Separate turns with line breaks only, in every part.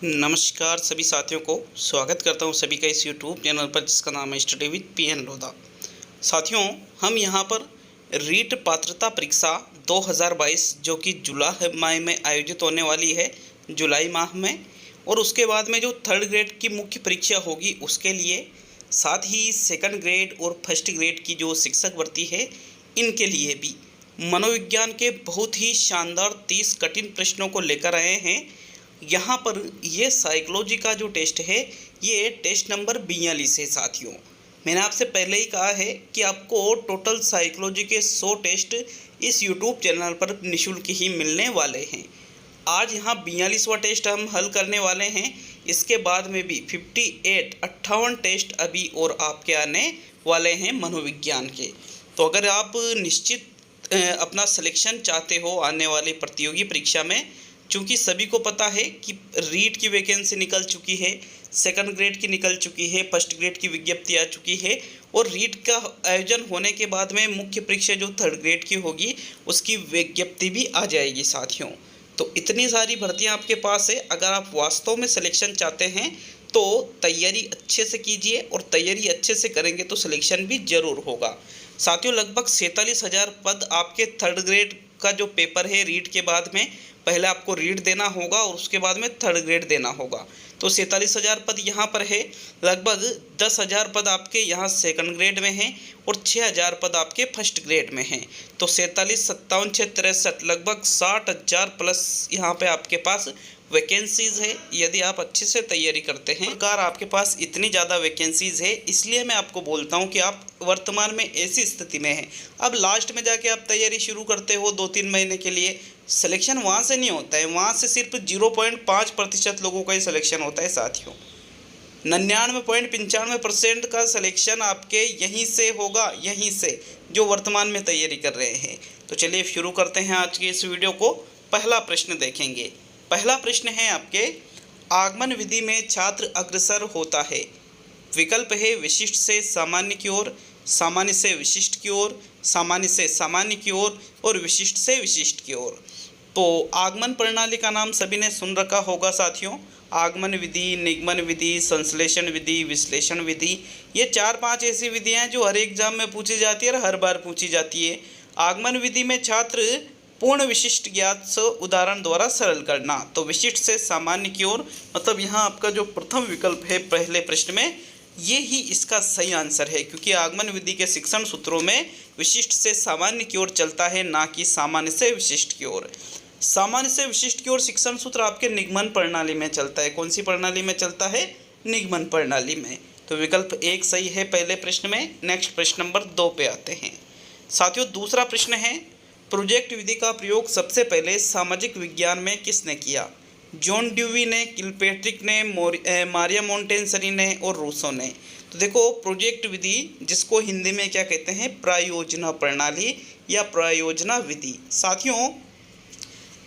नमस्कार सभी साथियों को स्वागत करता हूं सभी का इस यूट्यूब चैनल पर जिसका नाम है स्टडी विद पीएन लोधा। साथियों, हम यहां पर रीट पात्रता परीक्षा 2022 जो कि जुलाई माह में आयोजित होने वाली है, जुलाई माह में, और उसके बाद में जो थर्ड ग्रेड की मुख्य परीक्षा होगी उसके लिए, साथ ही सेकंड ग्रेड और फर्स्ट ग्रेड की जो शिक्षक भर्ती है इनके लिए भी मनोविज्ञान के बहुत ही शानदार 30 कठिन प्रश्नों को लेकर आए हैं। यहाँ पर ये साइकोलॉजी का जो टेस्ट है ये टेस्ट नंबर 42 है। साथियों, मैंने आपसे पहले ही कहा है कि आपको टोटल साइकोलॉजी के 100 टेस्ट इस यूट्यूब चैनल पर निःशुल्क ही मिलने वाले हैं। आज यहाँ 42वां टेस्ट हम हल करने वाले हैं। इसके बाद में भी 58 टेस्ट अभी और आपके आने वाले हैं मनोविज्ञान के। तो अगर आप निश्चित अपना सिलेक्शन चाहते हो आने वाली प्रतियोगी परीक्षा में, चूँकि सभी को पता है कि रीट की वैकेंसी निकल चुकी है, सेकंड ग्रेड की निकल चुकी है, फर्स्ट ग्रेड की विज्ञप्ति आ चुकी है, और रीट का आयोजन होने के बाद में मुख्य परीक्षा जो थर्ड ग्रेड की होगी उसकी विज्ञप्ति भी आ जाएगी। साथियों, तो इतनी सारी भर्तियां आपके पास है। अगर आप वास्तव में सिलेक्शन चाहते हैं तो तैयारी अच्छे से कीजिए, और तैयारी अच्छे से करेंगे तो सिलेक्शन भी ज़रूर होगा। साथियों, लगभग 47,000 पद आपके थर्ड ग्रेड का जो पेपर है रीट के बाद में, पहले आपको रीट देना होगा और उसके बाद में थर्ड ग्रेड देना होगा। तो 47,000 पद यहाँ पर है। लगभग 10,000 पद आपके यहाँ सेकंड ग्रेड में हैं और 6,000 पद आपके फर्स्ट ग्रेड में हैं। तो 47, 57, 6, 63, लगभग 60,000 प्लस यहाँ पे आपके पास वैकेंसीज़ है। यदि आप अच्छे से तैयारी करते हैं, सरकार आपके पास इतनी ज़्यादा वैकेंसीज़ है, इसलिए मैं आपको बोलता हूँ कि आप वर्तमान में ऐसी स्थिति में हैं। अब लास्ट में जाके आप तैयारी शुरू करते हो 2-3 महीने के लिए, सिलेक्शन वहाँ से नहीं होता है। वहाँ से सिर्फ 0.5% लोगों का ही सिलेक्शन होता है। साथियों, 99.95% का सिलेक्शन आपके यहीं से होगा, यहीं से, जो वर्तमान में तैयारी कर रहे हैं। तो चलिए शुरू करते हैं आज के इस वीडियो को। पहला प्रश्न देखेंगे। पहला प्रश्न है आपके, आगमन विधि में छात्र अग्रसर होता है। विकल्प है विशिष्ट से सामान्य की ओर, सामान्य से विशिष्ट की ओर, सामान्य से सामान्य की ओर, और विशिष्ट से विशिष्ट की ओर। तो आगमन प्रणाली का नाम सभी ने सुन रखा होगा। साथियों, आगमन विधि, निगमन विधि, संश्लेषण विधि, विश्लेषण विधि, ये 4-5 ऐसी विधियां हैं जो हर एग्जाम में पूछी जाती है और हर बार पूछी जाती है। आगमन विधि में छात्र पूर्ण विशिष्ट ज्ञात से उदाहरण द्वारा सरल करना। तो विशिष्ट से सामान्य की ओर, मतलब यहाँ आपका जो प्रथम विकल्प है पहले प्रश्न में, ये ही इसका सही आंसर है, क्योंकि आगमन विधि के शिक्षण सूत्रों में विशिष्ट से सामान्य की ओर चलता है, ना कि सामान्य से विशिष्ट की ओर। सामान्य से विशिष्ट की ओर शिक्षण सूत्र आपके निगमन प्रणाली में चलता है। कौन सी प्रणाली में चलता है? निगमन प्रणाली में। तो विकल्प 1 सही है पहले प्रश्न में। नेक्स्ट प्रश्न नंबर 2 पे आते हैं। साथियों, दूसरा प्रश्न है, प्रोजेक्ट विधि का प्रयोग सबसे पहले सामाजिक विज्ञान में किसने किया? जॉन ड्यूवी ने, किलपेट्रिक ने, मारिया मोंटेसरी ने और रूसो ने। तो देखो, प्रोजेक्ट विधि, जिसको हिंदी में क्या कहते हैं, प्रायोजना प्रणाली या प्रायोजना विधि। साथियों,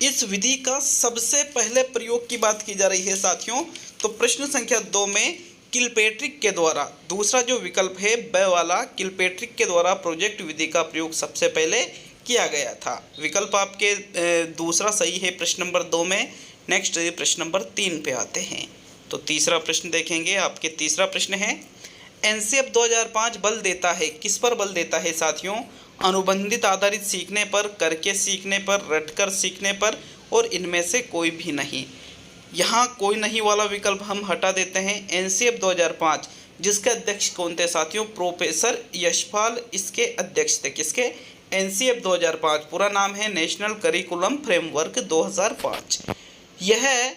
इस विधि का सबसे पहले प्रयोग की बात की जा रही है। साथियों, तो प्रश्न संख्या 2 में किलपेट्रिक के द्वारा, दूसरा जो विकल्प है ब वाला, किलपेट्रिक के द्वारा प्रोजेक्ट विधि का प्रयोग सबसे पहले किया गया था। विकल्प आपके दूसरा सही है प्रश्न नंबर 2 में। नेक्स्ट प्रश्न नंबर 3 पे आते हैं। तो तीसरा प्रश्न देखेंगे। आपके तीसरा प्रश्न है, एनसीएफ 2005 बल देता है, किस पर बल देता है? साथियों, अनुबंधित आधारित सीखने पर, करके सीखने पर, रटकर सीखने पर, और इनमें से कोई भी नहीं। यहाँ कोई नहीं वाला विकल्प हम हटा देते हैं। एनसीएफ 2005 जिसके अध्यक्ष कौन थे? साथियों, प्रोफेसर यशपाल इसके अध्यक्ष थे। किसके? एनसीएफ 2005, पूरा नाम है नेशनल करिकुलम फ्रेमवर्क 2005। यह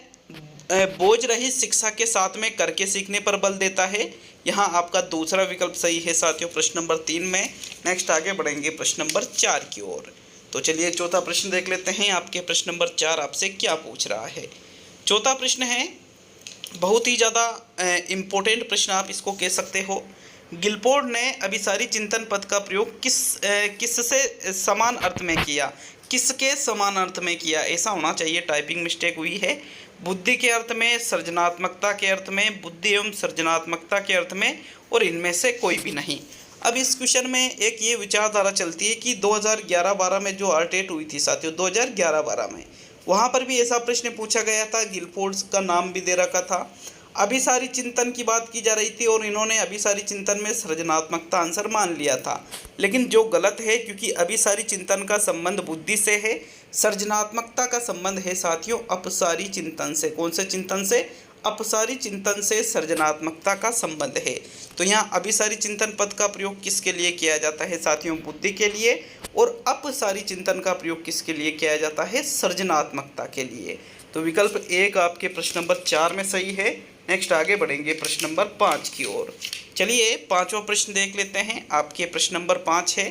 बोझ रहित शिक्षा के साथ में करके सीखने पर बल देता है। यहाँ आपका दूसरा विकल्प सही है साथियों प्रश्न नंबर 3 में। नेक्स्ट आगे बढ़ेंगे प्रश्न नंबर 4 की ओर। तो चलिए चौथा प्रश्न देख लेते हैं। आपके प्रश्न नंबर 4 आपसे क्या पूछ रहा है? चौथा प्रश्न है, बहुत ही ज़्यादा इम्पोर्टेंट प्रश्न आप इसको कह सकते हो। गिलफोर्ड ने अभिसारी चिंतन पद का प्रयोग किससे समान अर्थ में किया? किसके समान अर्थ में किया, ऐसा होना चाहिए, टाइपिंग मिस्टेक हुई है। बुद्धि के अर्थ में, सृजनात्मकता के अर्थ में, बुद्धि एवं सृजनात्मकता के अर्थ में, और इनमें से कोई भी नहीं। अब इस क्वेश्चन में एक ये विचारधारा चलती है कि 2011-12 में जो आरटेट हुई थी साथियों, 2011-12 में वहाँ पर भी ऐसा प्रश्न पूछा गया था, गिलफोर्ड का नाम भी दे रखा था। अभिसारी चिंतन की बात की जा रही थी और इन्होंने अभिसारी चिंतन में सृजनात्मकता आंसर मान लिया था, लेकिन जो गलत है, क्योंकि अभिसारी चिंतन का संबंध बुद्धि से है, सृजनात्मकता का संबंध है साथियों अपसारी चिंतन से। कौन से चिंतन से? अपसारी चिंतन से सृजनात्मकता का संबंध है। तो यहाँ अभिसारी चिंतन पद का प्रयोग किसके लिए किया जाता है साथियों? बुद्धि के लिए। और अपसारी चिंतन का प्रयोग किसके लिए किया जाता है? सृजनात्मकता के लिए। तो विकल्प 1 आपके प्रश्न नंबर 4 में सही है। नेक्स्ट आगे बढ़ेंगे प्रश्न नंबर 5 की ओर। चलिए 5वां प्रश्न देख लेते हैं। आपके प्रश्न नंबर 5 है,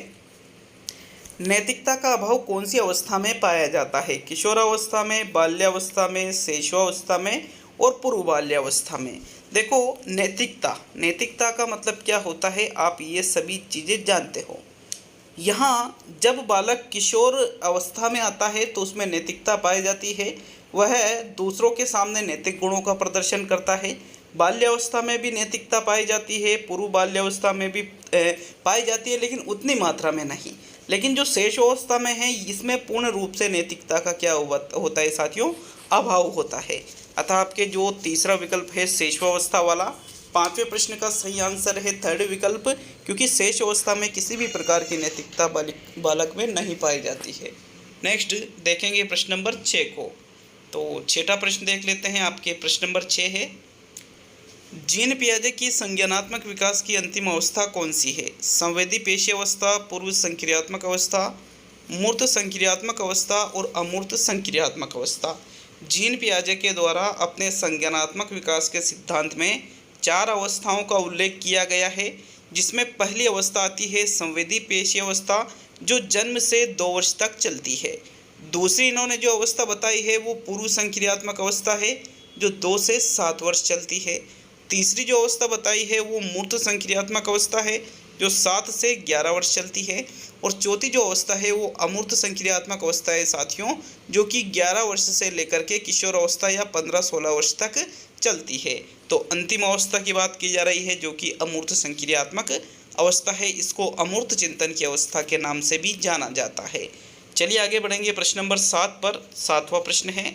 नैतिकता का अभाव कौन सी अवस्था में पाया जाता है? किशोरावस्था में, बाल्यावस्था में, शैशवावस्था में और पूर्व बाल्यावस्था में। देखो नैतिकता का मतलब क्या होता है, आप ये सभी चीज़ें जानते हो। यहाँ जब बालक किशोर अवस्था में आता है तो उसमें नैतिकता पाई जाती है, वह दूसरों के सामने नैतिक गुणों का प्रदर्शन करता है। बाल्यावस्था में भी नैतिकता पाई जाती है, पूर्व बाल्यावस्था में भी पाई जाती है, लेकिन उतनी मात्रा में नहीं। लेकिन जो शैशवावस्था में है, इसमें पूर्ण रूप से नैतिकता का क्या होता है साथियों? अभाव होता है। अतः आपके जो तीसरा विकल्प है शैशवावस्था वाला, 5वें प्रश्न का सही आंसर है थर्ड विकल्प, क्योंकि शेष अवस्था में किसी भी प्रकार की नैतिकता बालक में नहीं पाई जाती है। नेक्स्ट देखेंगे प्रश्न नंबर 6 को। तो छठा प्रश्न देख लेते हैं। आपके प्रश्न नंबर 6 है, जीन पियाजे की संज्ञानात्मक विकास की अंतिम अवस्था कौन सी है? संवेदी पेशी अवस्था, पूर्व संक्रियात्मक अवस्था, मूर्त संक्रियात्मक अवस्था और अमूर्त संक्रियात्मक अवस्था। जीन पियाजे के द्वारा अपने संज्ञानात्मक विकास के सिद्धांत में 4 अवस्थाओं का उल्लेख किया गया है, जिसमें पहली अवस्था आती है संवेदी पेशी अवस्था, जो जन्म से 2 वर्ष तक चलती है। दूसरी इन्होंने जो अवस्था बताई है वो पूर्व संक्रियात्मक अवस्था है, जो 2 से 7 वर्ष चलती है। तीसरी जो अवस्था बताई है वो मूर्त संक्रियात्मक अवस्था है, जो 7 से 11 वर्ष चलती है। और चौथी जो अवस्था है वो अमूर्त संक्रियात्मक अवस्था है साथियों, जो कि 11 वर्ष से लेकर के किशोर अवस्था या 15-16 वर्ष तक चलती है। तो अंतिम अवस्था की बात की जा रही है, जो कि अमूर्त संक्रियात्मक अवस्था है। इसको अमूर्त चिंतन की अवस्था के नाम से भी जाना जाता है। चलिए आगे बढ़ेंगे प्रश्न नंबर 7 पर। 7वां प्रश्न है,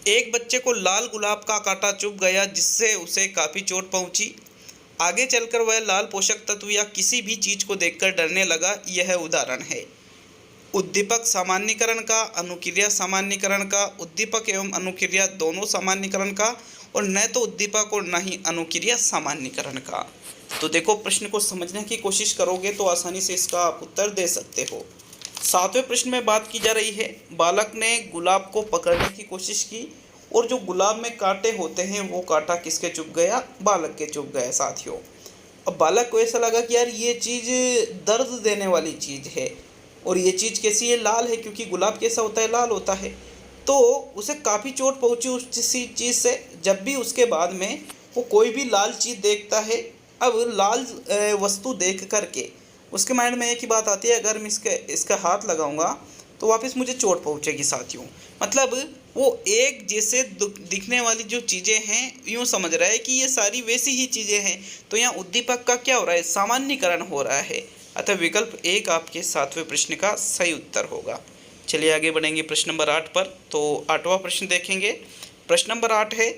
एक बच्चे को लाल गुलाब का कांटा चुभ गया, जिससे उसे काफ़ी चोट पहुंची। आगे चलकर वह लाल पोषक तत्व या किसी भी चीज़ को देखकर डरने लगा। यह उदाहरण है उद्दीपक सामान्यीकरण का, अनुक्रिया सामान्यीकरण का, उद्दीपक एवं अनुक्रिया दोनों सामान्यीकरण का, और न तो उद्दीपक और न ही अनुक्रिया सामान्यीकरण का। तो देखो प्रश्न को समझने की कोशिश करोगे तो आसानी से इसका आप उत्तर दे सकते हो। 7वें प्रश्न में बात की जा रही है, बालक ने गुलाब को पकड़ने की कोशिश की और जो गुलाब में कांटे होते हैं वो कांटा किसके चुभ गया? बालक के चुभ गया साथियों। अब बालक को ऐसा लगा कि यार ये चीज़ दर्द देने वाली चीज़ है, और ये चीज़ कैसी है? लाल है, क्योंकि गुलाब कैसा होता है? लाल होता है। तो उसे काफ़ी चोट पहुंची उस चीज़ से। जब भी उसके बाद में वो कोई भी लाल चीज़ देखता है, अब लाल वस्तु देख करके उसके माइंड में एक ही बात आती है, अगर मैं इसका हाथ लगाऊंगा तो वापस मुझे चोट पहुंचेगी साथियों। मतलब वो एक जैसे दिखने वाली जो चीज़ें हैं, यूँ समझ रहा है कि ये सारी वैसी ही चीज़ें हैं। तो यहाँ उद्दीपक का क्या हो रहा है? सामान्यीकरण हो रहा है। अतः विकल्प 1 आपके 7वें प्रश्न का सही उत्तर होगा। चलिए आगे बढ़ेंगे प्रश्न नंबर 8 पर। तो 8वां प्रश्न देखेंगे। प्रश्न नंबर 8 है,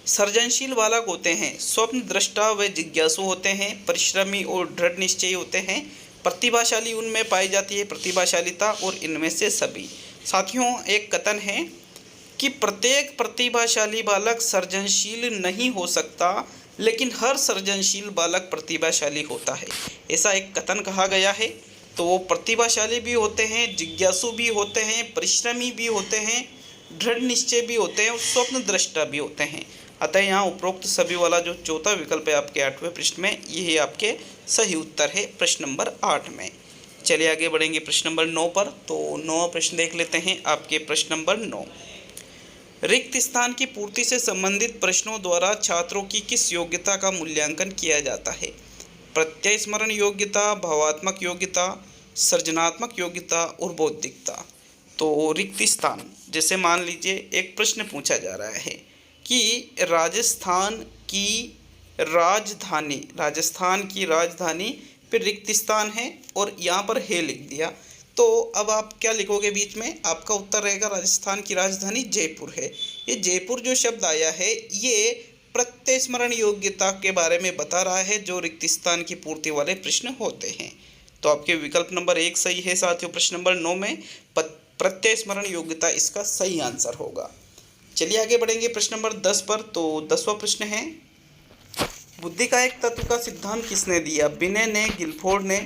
सृजनशील बालक होते हैं, स्वप्न दृष्टा व जिज्ञासु होते हैं, परिश्रमी और दृढ़ निश्चयी होते हैं, प्रतिभाशाली उनमें पाई जाती है प्रतिभाशालिता, और इनमें से सभी। साथियों एक कथन है कि प्रत्येक प्रतिभाशाली बालक सृजनशील नहीं हो सकता, लेकिन हर सृजनशील बालक प्रतिभाशाली होता है, ऐसा एक कथन कहा गया है। तो वो प्रतिभाशाली भी होते हैं, जिज्ञासु भी होते हैं, परिश्रमी भी होते हैं, दृढ़ निश्चय भी होते हैं और स्वप्न दृष्टा भी होते हैं। अतः यहाँ उपरोक्त सभी वाला जो चौथा विकल्प है आपके 8वें प्रश्न में, यही आपके सही उत्तर है प्रश्न नंबर 8 में। चलिए आगे बढ़ेंगे प्रश्न नंबर 9 पर। तो 9वां प्रश्न देख लेते हैं। आपके प्रश्न नंबर 9, रिक्त स्थान की पूर्ति से संबंधित प्रश्नों द्वारा छात्रों की किस योग्यता का मूल्यांकन किया जाता है? प्रत्यय स्मरण योग्यता, भावात्मक योग्यता, सृजनात्मक योग्यता और बौद्धिकता। तो रिक्त स्थान, जैसे मान लीजिए एक प्रश्न पूछा जा रहा है कि राजस्थान की राजधानी पे रिक्त स्थान है और यहाँ पर है लिख दिया, तो अब आप क्या लिखोगे बीच में, आपका उत्तर रहेगा राजस्थान की राजधानी जयपुर है। ये जयपुर जो शब्द आया है ये प्रत्यस्मरण योग्यता के बारे में बता रहा है, जो रिक्त स्थान की पूर्ति वाले प्रश्न होते हैं। तो आपके विकल्प नंबर 1 सही है साथियों। प्रश्न नंबर 9 में प्रत्यस्मरण योग्यता इसका सही आंसर होगा। चलिए आगे बढ़ेंगे प्रश्न नंबर 10 पर। तो 10वां प्रश्न है, बुद्धि का एक तत्व का सिद्धांत किसने दिया? बिने ने, गिलफोर्ड ने,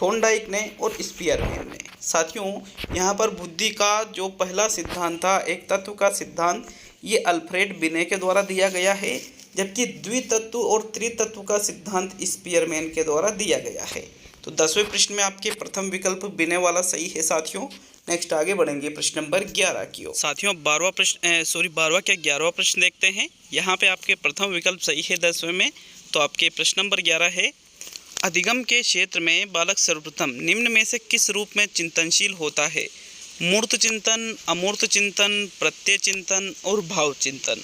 थॉर्नडाइक ने और स्पीयरमैन ने। साथियों यहाँ पर बुद्धि का जो पहला सिद्धांत था, एक तत्व का सिद्धांत, ये अल्फ्रेड बिने के द्वारा दिया गया है, जबकि द्वितत्व और त्रितत्व का सिद्धांत स्पीयरमैन के द्वारा दिया गया है। तो 10वें प्रश्न में आपके प्रथम विकल्प बिने वाला सही है साथियों। नेक्स्ट आगे बढ़ेंगे प्रश्न नंबर 11 की ओर। साथियों 12वां प्रश्न 11वां प्रश्न देखते हैं। यहाँ पे आपके प्रथम विकल्प सही है 10वें में। तो आपके प्रश्न नंबर 11 है, अधिगम के क्षेत्र में बालक सर्वप्रथम निम्न में से किस रूप में चिंतनशील होता है? मूर्त चिंतन, अमूर्त चिंतन, प्रत्यय चिंतन और भाव चिंतन।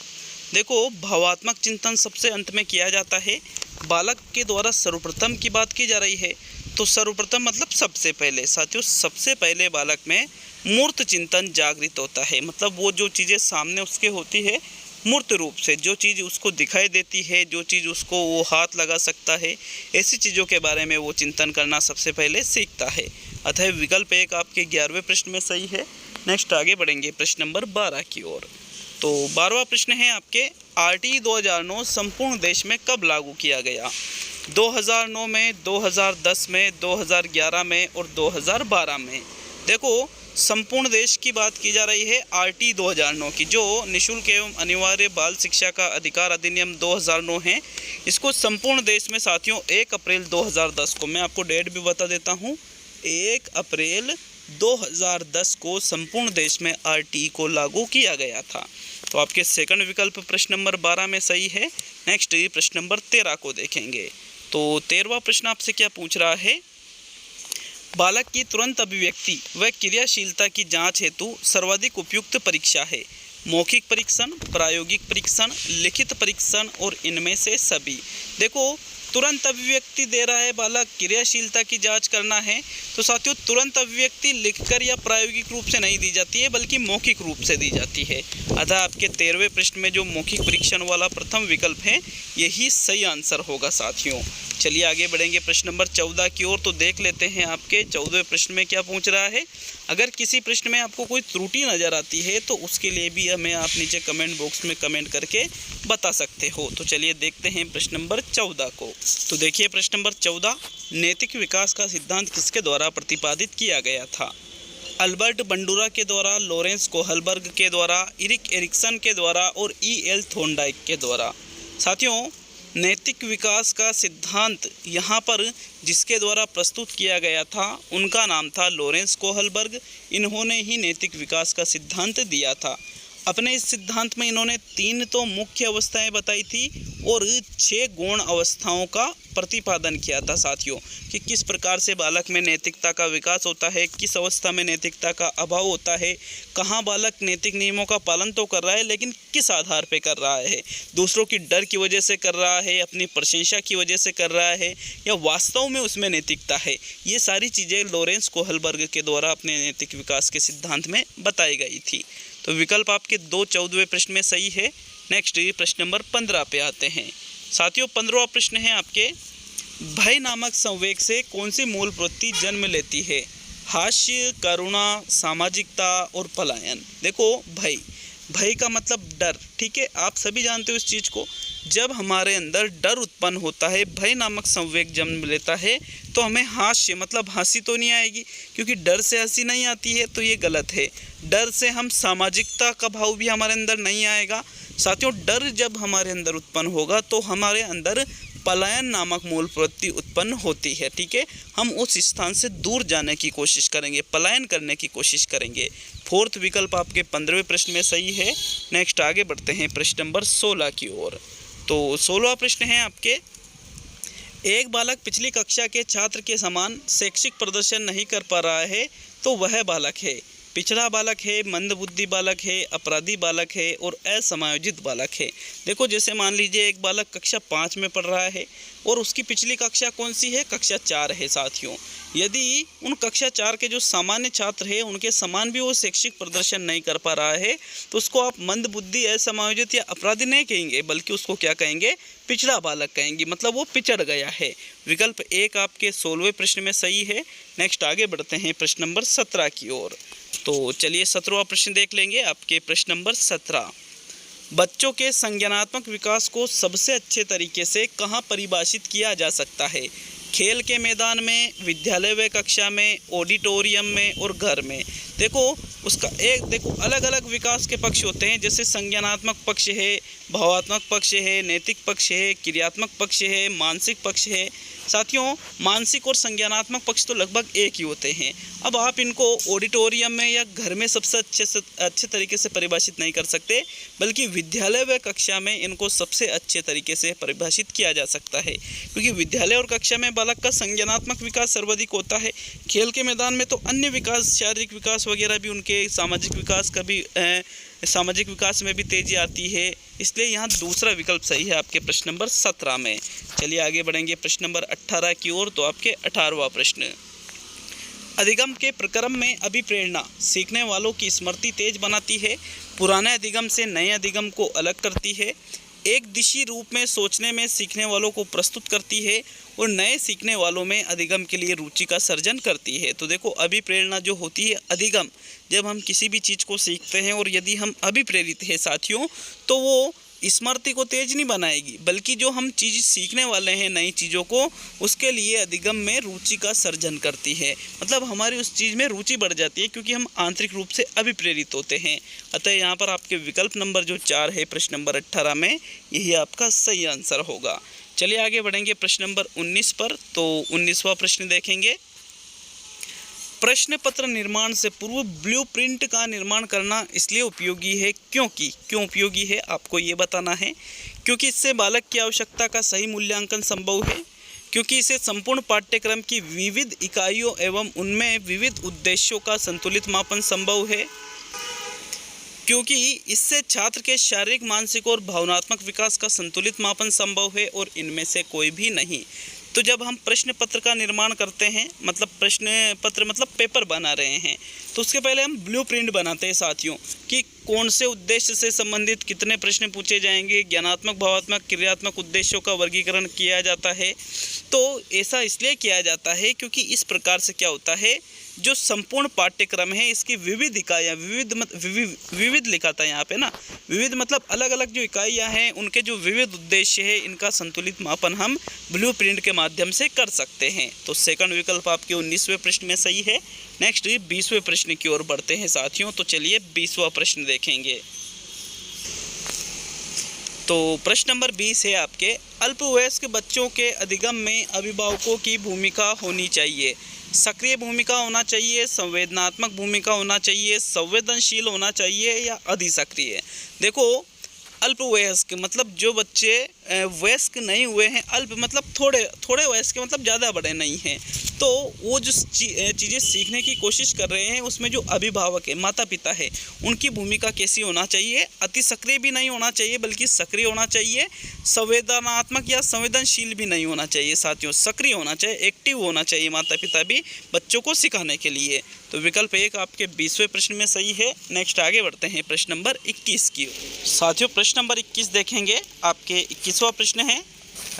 देखो, भावात्मक चिंतन सबसे अंत में किया जाता है। बालक के द्वारा सर्वप्रथम की बात की जा रही है, तो सर्वप्रथम मतलब सबसे पहले। साथियों सबसे पहले बालक में मूर्त चिंतन जागृत होता है, मतलब वो जो चीज़ें सामने उसके होती है मूर्त रूप से, जो चीज़ उसको दिखाई देती है, जो चीज़ उसको वो हाथ लगा सकता है, ऐसी चीज़ों के बारे में वो चिंतन करना सबसे पहले सीखता है। अतः विकल्प 1 आपके 11वें प्रश्न में सही है। नेक्स्ट आगे बढ़ेंगे प्रश्न नंबर 12 की ओर। तो 12वां प्रश्न है आपके, RTE 2009 संपूर्ण देश में कब लागू किया गया? 2009 में, 2010 में, 2011 में और 2012 में। देखो, संपूर्ण देश की बात की जा रही है RTE 2009 की, जो निःशुल्क एवं अनिवार्य बाल शिक्षा का अधिकार अधिनियम 2009 है। इसको संपूर्ण देश में साथियों 1 अप्रैल 2010 को, मैं आपको डेट भी बता देता हूँ, 1 अप्रैल 2010 को संपूर्ण देश में RTE को लागू किया गया था। तो आपके सेकंड विकल्प प्रश्न नंबर 12 में सही है। नेक्स्ट प्रश्न नंबर 13 को देखेंगे। तो 13वां प्रश्न आपसे क्या पूछ रहा है, बालक की तुरंत अभिव्यक्ति व क्रियाशीलता की जांच हेतु सर्वाधिक उपयुक्त परीक्षा है? मौखिक परीक्षण, प्रायोगिक परीक्षण, लिखित परीक्षण और इनमें से सभी। देखो, तुरंत अभिव्यक्ति दे रहा है बालक, क्रियाशीलता की जांच करना है, तो साथियों तुरंत अभिव्यक्ति लिखकर या प्रायोगिक रूप से नहीं दी जाती है, बल्कि मौखिक रूप से दी जाती है। अतः आपके 13वें प्रश्न में जो मौखिक परीक्षण वाला प्रथम विकल्प है, यही सही आंसर होगा साथियों। चलिए आगे बढ़ेंगे प्रश्न नंबर 14 की ओर। तो देख लेते हैं आपके 14वें प्रश्न में क्या पूछ रहा है। अगर किसी प्रश्न में आपको कोई त्रुटि नज़र आती है तो उसके लिए भी हमें आप नीचे कमेंट बॉक्स में कमेंट करके बता सकते हो। तो चलिए देखते हैं प्रश्न नंबर 14 को। तो देखिए प्रश्न नंबर 14, नैतिक विकास का सिद्धांत किसके द्वारा प्रतिपादित किया गया था? अल्बर्ट बंडूरा के द्वारा, लॉरेंस कोहलबर्ग के द्वारा, इरिक एरिक्सन के द्वारा और E.L. थॉर्नडाइक के द्वारा। साथियों नैतिक विकास का सिद्धांत यहाँ पर जिसके द्वारा प्रस्तुत किया गया था उनका नाम था लॉरेंस कोहलबर्ग। इन्होंने ही नैतिक विकास का सिद्धांत दिया था। अपने इस सिद्धांत में इन्होंने 3 तो मुख्य अवस्थाएं बताई थी और 6 गौण अवस्थाओं का प्रतिपादन किया था साथियों, कि किस प्रकार से बालक में नैतिकता का विकास होता है, किस अवस्था में नैतिकता का अभाव होता है, कहाँ बालक नैतिक नियमों का पालन तो कर रहा है लेकिन किस आधार पे कर रहा है, दूसरों की डर की वजह से कर रहा है, अपनी प्रशंसा की वजह से कर रहा है, या वास्तव में उसमें नैतिकता है। ये सारी चीज़ें लॉरेंस कोहलबर्ग के द्वारा अपने नैतिक विकास के सिद्धांत में बताई गई थी। तो विकल्प आपके 2 14वें प्रश्न में सही है। नेक्स्ट प्रश्न नंबर 15 पे आते हैं साथियों। 15वां प्रश्न है आपके, भय नामक संवेग से कौन सी मूल प्रवृत्ति जन्म लेती है? हास्य, करुणा, सामाजिकता और पलायन। देखो भय का मतलब डर, ठीक है, आप सभी जानते हो इस चीज़ को। जब हमारे अंदर डर उत्पन्न होता है, भय नामक संवेग जन्म लेता है, तो हमें हास्य मतलब हंसी तो नहीं आएगी, क्योंकि डर से हंसी नहीं आती है, तो ये गलत है। डर से हम सामाजिकता का भाव भी हमारे अंदर नहीं आएगा। साथियों डर जब हमारे अंदर उत्पन्न होगा तो हमारे अंदर पलायन नामक मूल प्रवृत्ति उत्पन्न होती है, ठीक है। हम उस स्थान से दूर जाने की कोशिश करेंगे, पलायन करने की कोशिश करेंगे। 4th विकल्प आपके 15वें प्रश्न में सही है। नेक्स्ट आगे बढ़ते हैं प्रश्न नंबर 16 की ओर। तो 16वां प्रश्न है आपके, एक बालक पिछली कक्षा के छात्र के समान शैक्षिक प्रदर्शन नहीं कर पा रहा है तो वह बालक है। पिछड़ा बालक है, मंदबुद्धि बालक है, अपराधी बालक है और असमायोजित बालक है। देखो जैसे मान लीजिए एक बालक कक्षा 5 में पढ़ रहा है और उसकी पिछली कक्षा कौन सी है, कक्षा 4 है साथियों। यदि उन कक्षा 4 के जो सामान्य छात्र हैं उनके समान भी वो शैक्षिक प्रदर्शन नहीं कर पा रहा है तो उसको आप मंदबुद्धि, असमायोजित या अपराधी नहीं कहेंगे, बल्कि उसको क्या कहेंगे, पिछड़ा बालक कहेंगे, मतलब वो पिछड़ गया है। विकल्प 1 आपके 16वें प्रश्न में सही है। नेक्स्ट आगे बढ़ते हैं प्रश्न नंबर 17 की ओर। तो चलिए 17वां प्रश्न देख लेंगे। आपके प्रश्न नंबर 17, बच्चों के संज्ञानात्मक विकास को सबसे अच्छे तरीके से कहाँ परिभाषित किया जा सकता है? खेल के मैदान में, विद्यालय व कक्षा में, ऑडिटोरियम में और घर में। देखो अलग अलग विकास के पक्ष होते हैं, जैसे संज्ञानात्मक पक्ष है, भावात्मक पक्ष है, नैतिक पक्ष है, क्रियात्मक पक्ष है, मानसिक पक्ष है। साथियों मानसिक और संज्ञानात्मक पक्ष तो लगभग एक ही होते हैं। अब आप इनको ऑडिटोरियम में या घर में सबसे अच्छे तरीके से परिभाषित नहीं कर सकते, बल्कि विद्यालय व कक्षा में इनको सबसे अच्छे तरीके से परिभाषित किया जा सकता है, क्योंकि विद्यालय और कक्षा में बालक का संज्ञानात्मक विकास सर्वाधिक होता है। खेल के मैदान में तो अन्य विकास, शारीरिक विकास वगैरह भी, उनके सामाजिक विकास में भी तेजी आती है, इसलिए यहाँ दूसरा विकल्प सही है आपके प्रश्न नंबर 17 में। चलिए आगे बढ़ेंगे प्रश्न नंबर 18 की ओर। तो आपके 18वां प्रश्न, अधिगम के प्रक्रम में अभिप्रेरणा सीखने वालों की स्मृति तेज बनाती है, पुराने अधिगम से नए अधिगम को अलग करती है, एक दिशी रूप में सोचने में सीखने वालों को प्रस्तुत करती है और नए सीखने वालों में अधिगम के लिए रुचि का सर्जन करती है। तो देखो अभिप्रेरणा जो होती है, अधिगम, जब हम किसी भी चीज़ को सीखते हैं और यदि हम अभिप्रेरित हैं साथियों, तो वो स्मृति को तेज नहीं बनाएगी, बल्कि जो हम चीज़ सीखने वाले हैं नई चीज़ों को, उसके लिए अधिगम में रुचि का सर्जन करती है। मतलब हमारी उस चीज़ में रुचि बढ़ जाती है, क्योंकि हम आंतरिक रूप से अभिप्रेरित होते हैं। अतः यहाँ पर आपके विकल्प नंबर जो 4 है प्रश्न नंबर 18 में, यही आपका सही आंसर होगा। चलिए आगे बढ़ेंगे प्रश्न नंबर 19 पर। तो 19वां प्रश्न देखेंगे, प्रश्न पत्र निर्माण से पूर्व ब्लूप्रिंट का निर्माण करना इसलिए उपयोगी है क्यों उपयोगी है आपको ये बताना है। क्योंकि इससे बालक की आवश्यकता का सही मूल्यांकन संभव है, क्योंकि इसे संपूर्ण पाठ्यक्रम की विविध इकाइयों एवं उनमें विविध उद्देश्यों का संतुलित मापन संभव है, क्योंकि इससे छात्र के शारीरिक, मानसिक और भावनात्मक विकास का संतुलित मापन संभव है, और इनमें से कोई भी नहीं। तो जब हम प्रश्न पत्र का निर्माण करते हैं, मतलब प्रश्न पत्र मतलब पेपर बना रहे हैं, तो उसके पहले हम ब्लूप्रिंट बनाते हैं साथियों, कि कौन से उद्देश्य से संबंधित कितने प्रश्न पूछे जाएंगे, ज्ञानात्मक, भावात्मक, क्रियात्मक उद्देश्यों का वर्गीकरण किया जाता है। तो ऐसा इसलिए किया जाता है क्योंकि इस प्रकार से क्या होता है, जो संपूर्ण पाठ्यक्रम है इसकी विविध इकाइयाँ, विविध लिखा था यहाँ पे ना, विविध मतलब अलग अलग जो इकाइयाँ हैं उनके जो विविध उद्देश्य है, इनका संतुलित मापन हम ब्लूप्रिंट के माध्यम से कर सकते हैं। तो सेकंड विकल्प आपके 19वें प्रश्न में सही है। नेक्स्ट 20वें प्रश्न की ओर बढ़ते हैं साथियों। तो चलिए 20वां प्रश्न देखेंगे। तो प्रश्न नंबर 20 है आपके, अल्पवयस्क बच्चों के अधिगम में अभिभावकों की भूमिका होनी चाहिए। सक्रिय भूमिका होना चाहिए, संवेदनात्मक भूमिका होना चाहिए, संवेदनशील होना चाहिए या अधिसक्रिय। देखो अल्पवयस्क मतलब जो बच्चे वयस्क नहीं हुए हैं, अल्प मतलब थोड़े वयस्क मतलब ज़्यादा बड़े नहीं हैं, तो वो जो चीज़ें सीखने की कोशिश कर रहे हैं उसमें जो अभिभावक है, माता पिता है, उनकी भूमिका कैसी होना चाहिए, अति सक्रिय भी नहीं होना चाहिए बल्कि सक्रिय होना चाहिए, संवेदनात्मक या संवेदनशील भी नहीं होना चाहिए साथियों, सक्रिय होना चाहिए, एक्टिव होना चाहिए माता पिता भी बच्चों को सिखाने के लिए। तो विकल्प 1 आपके 20वें प्रश्न में सही है। नेक्स्ट आगे बढ़ते हैं प्रश्न नंबर 21 की साथियों। प्रश्न नंबर 21 देखेंगे। आपके 21वां प्रश्न है,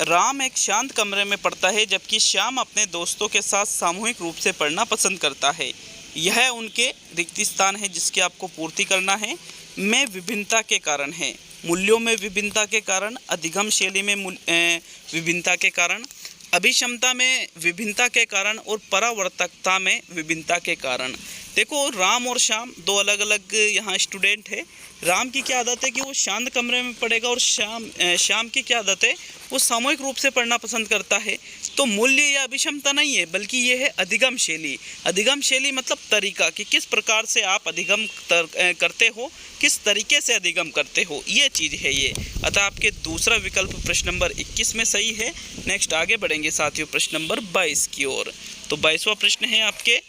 राम एक शांत कमरे में पढ़ता है जबकि श्याम अपने दोस्तों के साथ सामूहिक रूप से पढ़ना पसंद करता है। यह उनके रिक्त स्थान है जिसकी आपको पूर्ति करना है। में विभिन्नता के कारण है, मूल्यों में विभिन्नता के कारण, अधिगम शैली में विभिन्नता के कारण, अभिक्षमता में विभिन्नता के कारण और परावर्तकता में विभिन्नता के कारण। देखो राम और श्याम दो अलग अलग यहाँ स्टूडेंट है। राम की क्या आदत है कि वो शांत कमरे में पढ़ेगा, और श्याम की क्या आदत है, वो सामूहिक रूप से पढ़ना पसंद करता है। तो मूल्य या अभिक्षमता नहीं है बल्कि ये है अधिगम शैली। अधिगम शैली मतलब तरीका, कि किस प्रकार से आप अधिगम करते हो, किस तरीके से अधिगम करते हो, ये चीज़ है ये। अतः आपके दूसरा विकल्प प्रश्न नंबर 21 में सही है। नेक्स्ट आगे बढ़ेंगे साथियों प्रश्न नंबर 22 की ओर। तो 22वां प्रश्न है आपके,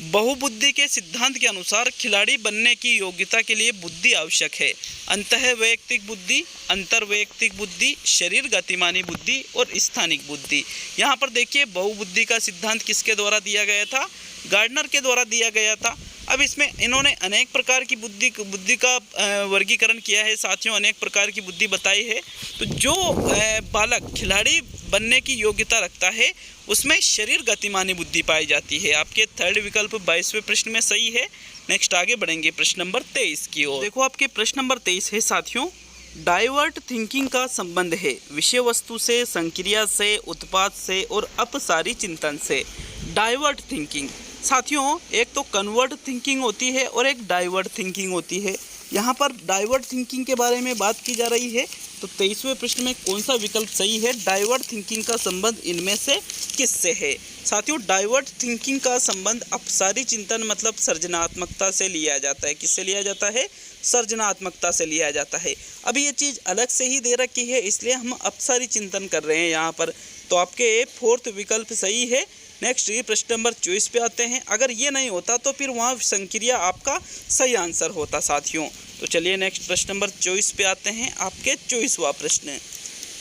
बहुबुद्धि के सिद्धांत के अनुसार खिलाड़ी बनने की योग्यता के लिए बुद्धि आवश्यक है। अंतःवैयक्तिक बुद्धि, अंतर्वैयक्तिक बुद्धि, शरीर गतिमानी बुद्धि और स्थानिक बुद्धि। यहाँ पर देखिए बहुबुद्धि का सिद्धांत किसके द्वारा दिया गया था? गार्डनर के द्वारा दिया गया था। अब इसमें इन्होंने अनेक प्रकार की बुद्धि का वर्गीकरण किया है साथियों, अनेक प्रकार की बुद्धि बताई है। तो जो बालक खिलाड़ी बनने की योग्यता रखता है उसमें शरीर गतिमानी बुद्धि पाई जाती है। आपके थर्ड विकल्प 22वें प्रश्न में सही है। नेक्स्ट आगे बढ़ेंगे प्रश्न नंबर 23 की ओर। देखो आपके प्रश्न नंबर 23 है साथियों, डाइवर्ट थिंकिंग का संबंध है विषय वस्तु से, संक्रिया से, उत्पाद से और अपसारी चिंतन से। डाइवर्ट थिंकिंग साथियों, एक तो कन्वर्ट थिंकिंग होती है और एक डाइवर्ट थिंकिंग होती है। यहाँ पर डाइवर्ट थिंकिंग के बारे में बात की जा रही है। तो 23वें प्रश्न में कौन सा विकल्प सही है? डाइवर्ट थिंकिंग का संबंध इनमें से किससे है? साथियों, डाइवर्ट थिंकिंग का संबंध अपसारी चिंतन मतलब सृजनात्मकता से लिया जाता है। किससे लिया जाता है? सृजनात्मकता से लिया जाता है। अब ये चीज़ अलग से ही दे रखी है इसलिए हम अपसारी चिंतन कर रहे हैं यहाँ पर। तो आपके फोर्थ विकल्प सही है। नेक्स्ट ये प्रश्न नंबर 24 पे आते हैं। अगर ये नहीं होता तो फिर वहाँ संक्रिया आपका सही आंसर होता साथियों। तो चलिए नेक्स्ट प्रश्न नंबर 24 पे आते हैं। आपके 24वां प्रश्न,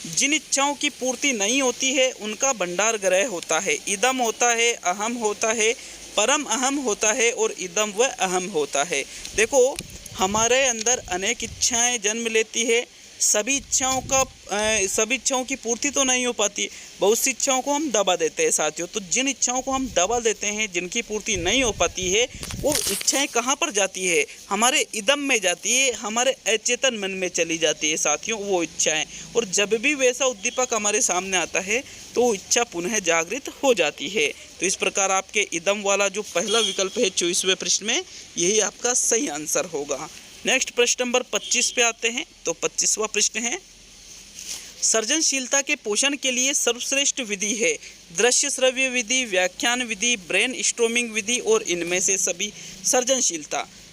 जिन इच्छाओं की पूर्ति नहीं होती है उनका भंडार ग्रह होता है। इदम होता है, अहम होता है, परम अहम होता है और इदम व अहम होता है। देखो हमारे अंदर अनेक इच्छाएं जन्म लेती है। सभी इच्छाओं की पूर्ति तो नहीं हो पाती, बहुत सी इच्छाओं को हम दबा देते हैं साथियों। तो जिन इच्छाओं को हम दबा देते हैं, जिनकी पूर्ति नहीं हो पाती है, वो इच्छाएं कहाँ पर जाती है? हमारे इदम में जाती है, हमारे अचेतन मन में चली जाती है साथियों वो इच्छाएं। और जब भी वैसा उद्दीपक हमारे सामने आता है तो वो इच्छा पुनः जागृत हो जाती है। तो इस प्रकार आपके इदम वाला जो पहला विकल्प है 24वें प्रश्न में, यही आपका सही आंसर होगा। नेक्स्ट प्रश्न नंबर 25 पे आते हैं। तो 25वां प्रश्न है, सृजनशीलता के पोषण के लिए सर्वश्रेष्ठ विधि है दृश्य श्रव्य विधि, व्याख्यान विधि, ब्रेन स्टॉर्मिंग विधि और इनमें से सभी।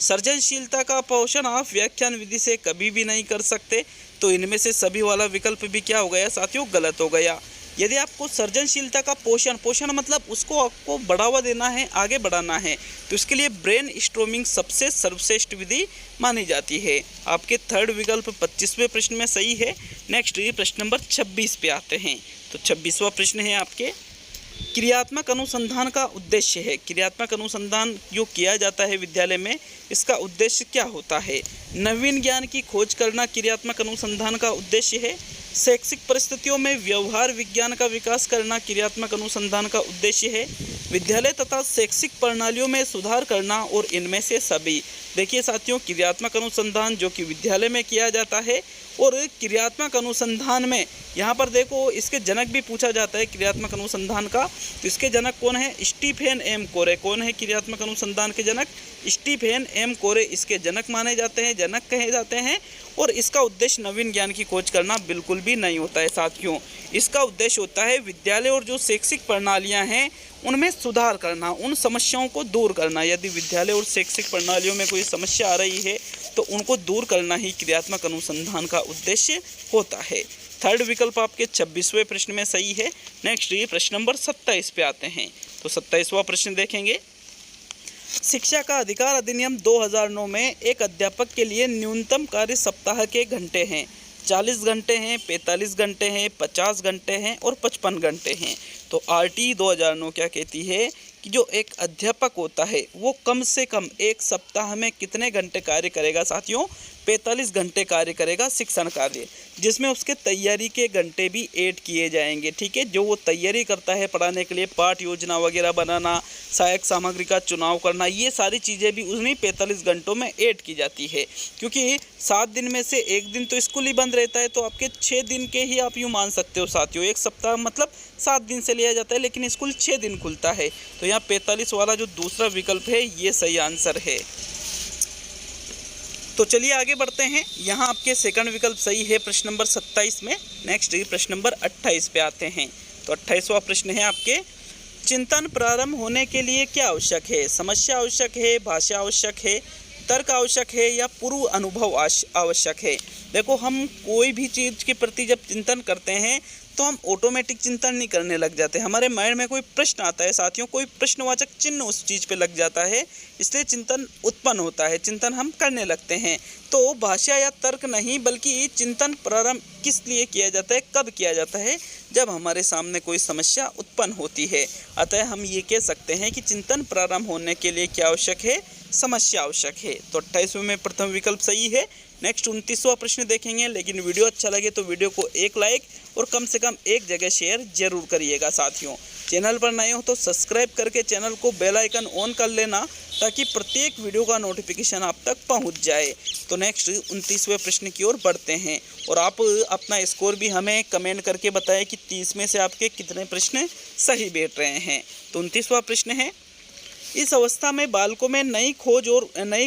सृजनशीलता का पोषण आप व्याख्यान विधि से कभी भी नहीं कर सकते। तो इनमें से सभी वाला विकल्प भी क्या हो गया साथियों? गलत हो गया। यदि आपको सृजनशीलता का पोषण मतलब उसको आपको बढ़ावा देना है, आगे बढ़ाना है, तो इसके लिए ब्रेन स्टॉर्मिंग सबसे सर्वश्रेष्ठ विधि मानी जाती है। आपके थर्ड विकल्प 25वें प्रश्न में सही है। नेक्स्ट ये प्रश्न नंबर 26 पे आते हैं। तो 26वां प्रश्न है आपके, क्रियात्मक अनुसंधान का उद्देश्य है। क्रियात्मक अनुसंधान जो किया जाता है विद्यालय में, इसका उद्देश्य क्या होता है? नवीन ज्ञान की खोज करना क्रियात्मक अनुसंधान का उद्देश्य है। शैक्षिक परिस्थितियों में व्यवहार विज्ञान का विकास करना क्रियात्मक अनुसंधान का उद्देश्य है। विद्यालय तथा शैक्षिक प्रणालियों में सुधार करना और इनमें से सभी। देखिए साथियों, क्रियात्मक अनुसंधान जो कि विद्यालय में किया जाता है, और क्रियात्मक अनुसंधान में यहाँ पर देखो इसके जनक भी पूछा जाता है क्रियात्मक अनुसंधान का। तो इसके जनक कौन है? स्टीफेन एम कोरे। कौन है क्रियात्मक अनुसंधान के जनक? स्टीफेन एम कोरे इसके जनक माने जाते हैं, जनक कहे जाते हैं। और इसका उद्देश्य नवीन ज्ञान की खोज करना बिल्कुल भी नहीं होता है साथियों। इसका उद्देश्य होता है विद्यालय और जो शैक्षिक प्रणालियाँ हैं उनमें सुधार करना, उन समस्याओं को दूर करना। यदि विद्यालय और शैक्षिक प्रणालियों में कोई समस्या आ रही है तो उनको दूर करना ही क्रियात्मक अनुसंधान का उद्देश्य होता है। थर्ड विकल्प आपके 26वें प्रश्न में सही है। नेक्स्ट ये प्रश्न नंबर 27 पे आते हैं। तो 27वां प्रश्न देखेंगे, शिक्षा का अधिकार अधिनियम 2009 में एक अध्यापक के लिए न्यूनतम कार्य सप्ताह के घंटे हैं। 40 घंटे हैं, 45 घंटे हैं, 50 घंटे हैं और 55 घंटे हैं। तो RT 2009 क्या कहती है कि जो एक अध्यापक होता है वो कम से कम एक सप्ताह में कितने घंटे कार्य करेगा साथियों? 45 घंटे कार्य करेगा शिक्षण कार्य, जिसमें उसके तैयारी के घंटे भी ऐड किए जाएंगे। ठीक है, जो वो तैयारी करता है पढ़ाने के लिए, पाठ योजना वगैरह बनाना, सहायक सामग्री का चुनाव करना, ये सारी चीज़ें भी उन्हीं 45 घंटों में ऐड की जाती है। क्योंकि 7 दिन में से एक दिन तो स्कूल ही बंद रहता है, तो आपके 6 दिन के ही आप यूँ मान सकते हो साथियों। एक सप्ताह मतलब 7 दिन से लिया जाता है, लेकिन स्कूल 6 दिन खुलता है। तो यहाँ 45 वाला जो दूसरा विकल्प है ये सही आंसर है। तो चलिए आगे बढ़ते हैं। यहाँ आपके सेकंड विकल्प सही है प्रश्न नंबर 27 में। नेक्स्ट प्रश्न नंबर 28 पे आते हैं। तो 28वां प्रश्न है आपके, चिंतन प्रारंभ होने के लिए क्या आवश्यक है? समस्या आवश्यक है, भाषा आवश्यक है, तर्क आवश्यक है या पूर्व अनुभव आवश्यक है। देखो, हम कोई भी चीज़ के प्रति जब चिंतन करते हैं तो हम ऑटोमेटिक चिंतन नहीं करने लग जाते। हमारे माइंड में कोई प्रश्न आता है साथियों, कोई प्रश्नवाचक चिन्ह उस चीज़ पे लग जाता है, इसलिए चिंतन उत्पन्न होता है, चिंतन हम करने लगते हैं। तो भाष्य या तर्क नहीं, बल्कि चिंतन प्रारंभ किस लिए किया जाता है, कब किया जाता है? जब हमारे सामने कोई समस्या उत्पन्न होती है। अतः हम ये कह सकते हैं कि चिंतन प्रारंभ होने के लिए क्या आवश्यक है? समस्या आवश्यक है। तो 28वें में प्रथम विकल्प सही है। नेक्स्ट 29वां प्रश्न देखेंगे, लेकिन वीडियो अच्छा लगे तो वीडियो को एक लाइक और कम से कम एक जगह शेयर जरूर करिएगा साथियों। चैनल पर नए हो तो सब्सक्राइब करके चैनल को बेल आइकन ऑन कर लेना, ताकि प्रत्येक वीडियो का नोटिफिकेशन आप तक पहुंच जाए। तो नेक्स्ट 29वें प्रश्न की ओर बढ़ते हैं और आप अपना स्कोर भी हमें कमेंट करके बताएं कि 30 में से आपके कितने प्रश्न सही बैठ रहे हैं। तो 29वां प्रश्न है, इस अवस्था में बालकों में नई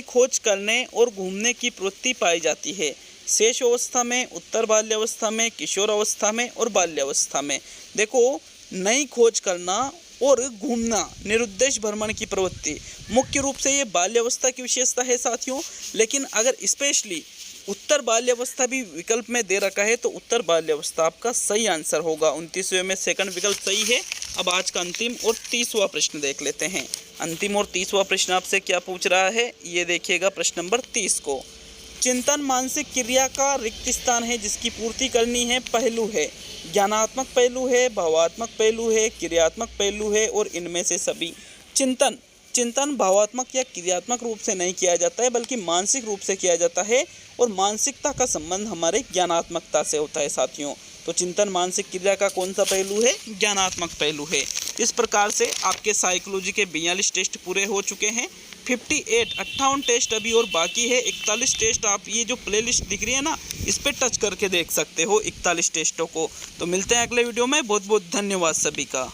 खोज करने और घूमने की प्रवृत्ति पाई जाती है। शेष अवस्था में, उत्तर बाल्यावस्था में, किशोर अवस्था में और बाल्यावस्था में। देखो, नई खोज करना और घूमना, निरुद्देश भ्रमण की प्रवृत्ति, मुख्य रूप से ये बाल्यावस्था की विशेषता है साथियों। लेकिन अगर स्पेशली उत्तर बाल्यावस्था भी विकल्प में दे रखा है तो उत्तर बाल्यावस्था आपका सही आंसर होगा। 29वें में सेकंड विकल्प सही है। अब आज का अंतिम और 30वां प्रश्न देख लेते हैं। अंतिम और 30वां प्रश्न आपसे क्या पूछ रहा है, ये देखिएगा प्रश्न नंबर 30 को। चिंतन मानसिक क्रिया का रिक्त स्थान है जिसकी पूर्ति करनी है। पहलू है, ज्ञानात्मक पहलू है, भावात्मक पहलू है, क्रियात्मक पहलू है और इनमें से सभी। चिंतन भावात्मक या क्रियात्मक रूप से नहीं किया जाता है, बल्कि मानसिक रूप से किया जाता है और मानसिकता का संबंध हमारे ज्ञानात्मकता से होता है साथियों। तो चिंतन मानसिक क्रिया का कौन सा पहलू है? ज्ञानात्मक पहलू है। इस प्रकार से आपके साइकोलॉजी के 42 टेस्ट पूरे हो चुके हैं। 58 टेस्ट अभी और बाकी है। 41 टेस्ट आप ये जो प्लेलिस्ट दिख रही है ना, इस पर टच करके देख सकते हो 41 टेस्टों को। तो मिलते हैं अगले वीडियो में। बहुत बहुत धन्यवाद सभी का।